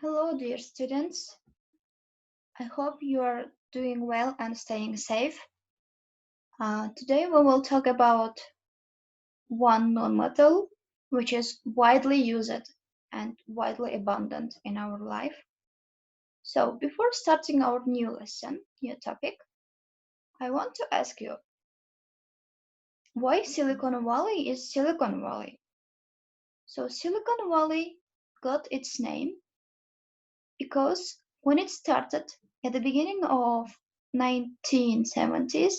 Hello, dear students. I hope you are doing well and staying safe. Today we will talk about one non-metal which is widely used and widely abundant in our life. So before starting our new topic, I want to ask you, why Silicon Valley is Silicon Valley? So Silicon Valley got its name because when it started at the beginning of 1970s,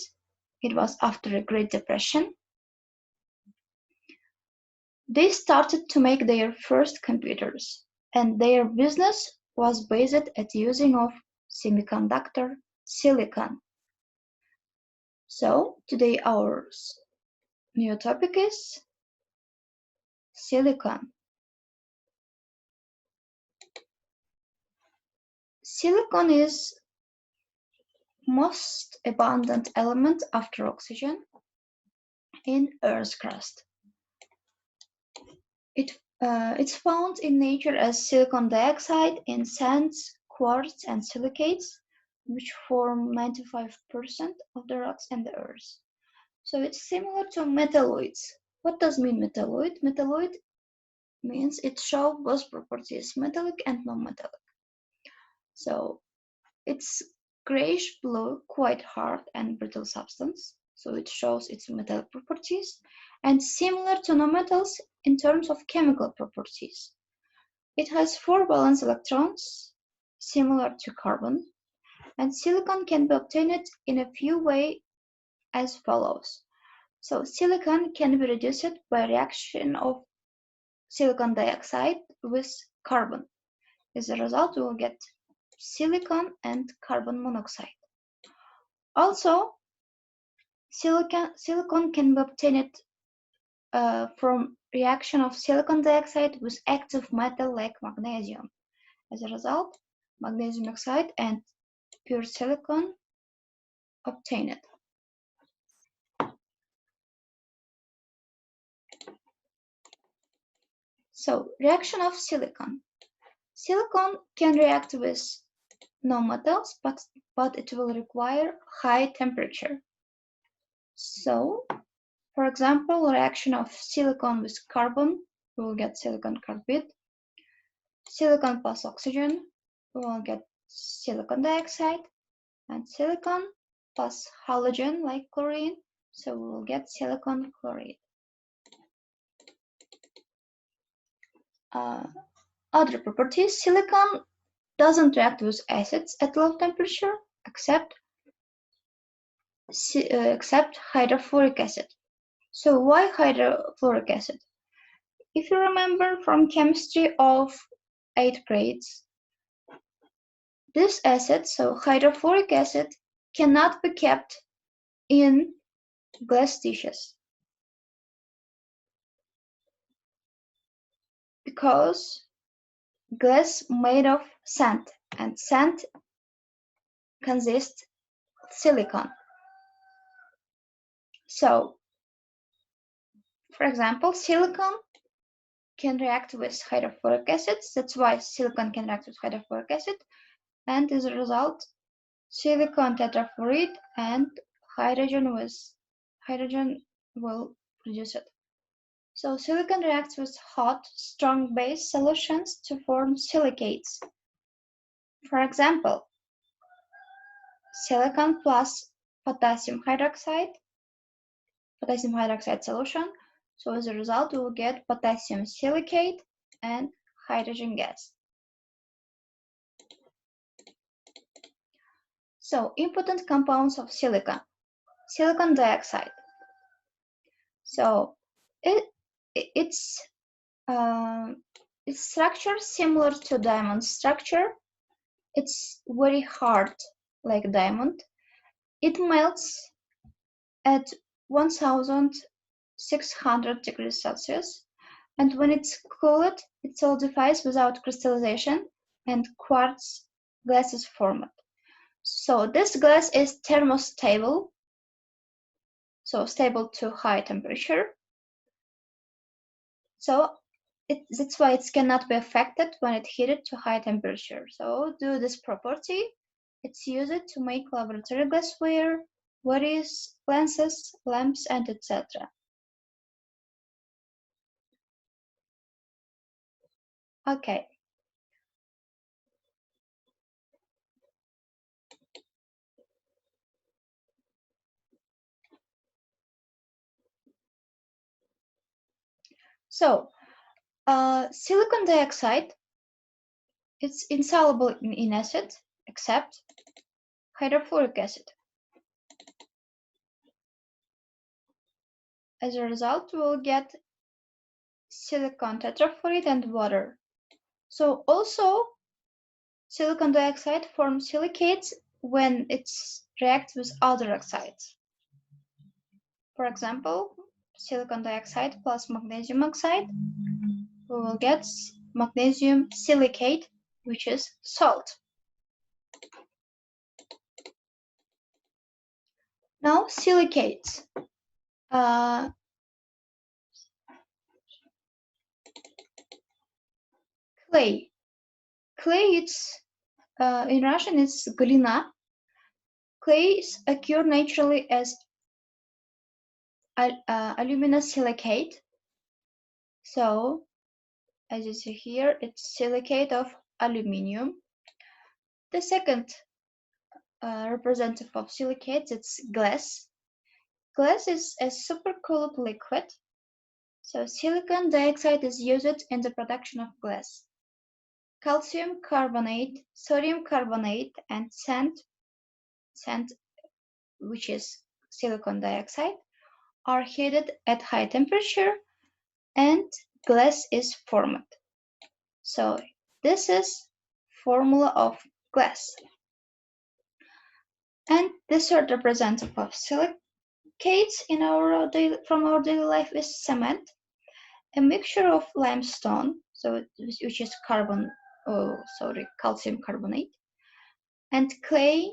it was after a Great Depression, they started to make their first computers, and their business was based at using of semiconductor silicon. So today our new topic is silicon. Silicon is most abundant element after oxygen in Earth's crust. It's found in nature as silicon dioxide in sands, quartz, and silicates, which form 95% of the rocks in the Earth. So it's similar to metalloids. What does mean metalloid? Metalloid means it shows both properties, metallic and non-metallic. So it's grayish blue, quite hard and brittle substance. So it shows its metallic properties and similar to non-metals in terms of chemical properties. It has 4 valence electrons, similar to carbon, and silicon can be obtained in a few ways as follows. So silicon can be reduced by reaction of silicon dioxide with carbon. As a result, we will get silicon and carbon monoxide. Also, silicon can be obtained from reaction of silicon dioxide with active metal like magnesium. As a result, magnesium oxide and pure silicon obtained. So, reaction of silicon. Silicon can react with non-metals, but it will require high temperature. So, for example, reaction of silicon with carbon, we will get silicon carbide. Silicon plus oxygen, we will get silicon dioxide. And silicon plus halogen like chlorine, so we will get silicon chloride. Other properties, silicon doesn't react with acids at low temperature except hydrofluoric acid. So why hydrofluoric acid? If you remember from chemistry of 8th grades, this acid, so hydrofluoric acid, cannot be kept in glass dishes because glass made of sand, and sand consists of silicon. So, for example, silicon can react with hydrofluoric acids. That's why silicon can react with hydrofluoric acid. And as a result, silicon tetrafluoride and hydrogen will produce it. So silicon reacts with hot, strong base solutions to form silicates. For example, silicon plus potassium hydroxide solution. So as a result, we will get potassium silicate and hydrogen gas. So important compounds of silicon. Silicon dioxide. So its structure similar to diamond structure. It's very hard like diamond. It melts at 1600 degrees Celsius, and when it's cooled, it solidifies without crystallization and quartz glass is formed. So this glass is thermostable, so stable to high temperature. So that's why it cannot be affected when it's heated to high temperature. So due to this property, it's used to make laboratory glassware, various lenses, lamps, and etc. Okay. So, silicon dioxide, it's insoluble in acid, except hydrofluoric acid. As a result, we'll get silicon tetrafluoride and water. So also, silicon dioxide forms silicates when it reacts with other oxides. For example, silicon dioxide plus magnesium oxide, we will get magnesium silicate, which is salt. Now, silicates. Clay. Clay, it's in Russian, it's glina. Clays occur naturally as aluminosilicate. So, as you see here, it's silicate of aluminium. The second representative of silicates, it's glass. Glass is a supercooled liquid. So silicon dioxide is used in the production of glass. Calcium carbonate, sodium carbonate, and sand, which is silicon dioxide, are heated at high temperature and glass is formed. So this is formula of glass. And the third representative of silicates from our daily life is cement, a mixture of limestone, which is calcium carbonate, and clay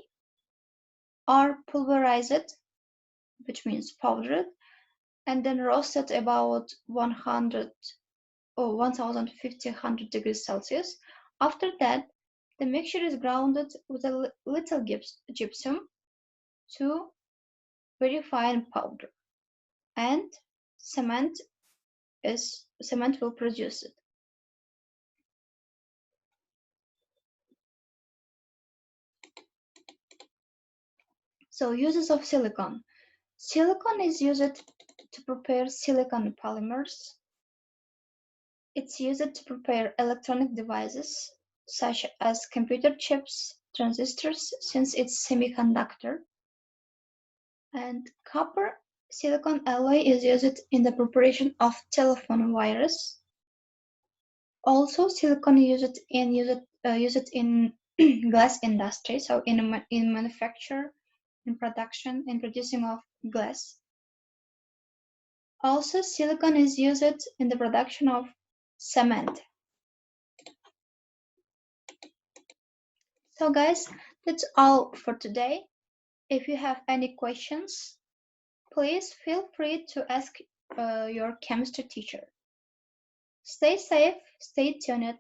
are pulverized, which means powdered, and then roasted about 100 or 1500 degrees Celsius. After that, the mixture is grounded with a little gypsum to very fine powder, and cement will produce it. So uses of silicon. Silicon is used to prepare silicon polymers. It's used to prepare electronic devices such as computer chips, transistors, since it's semiconductor. And copper silicon alloy is used in the preparation of telephone wires. Also, silicon is used in glass industry, so in manufacture, in production, in producing of glass. Also, silicon is used in the production of cement. So guys, that's all for today. If you have any questions, please feel free to ask your chemistry teacher. Stay safe, stay tuned.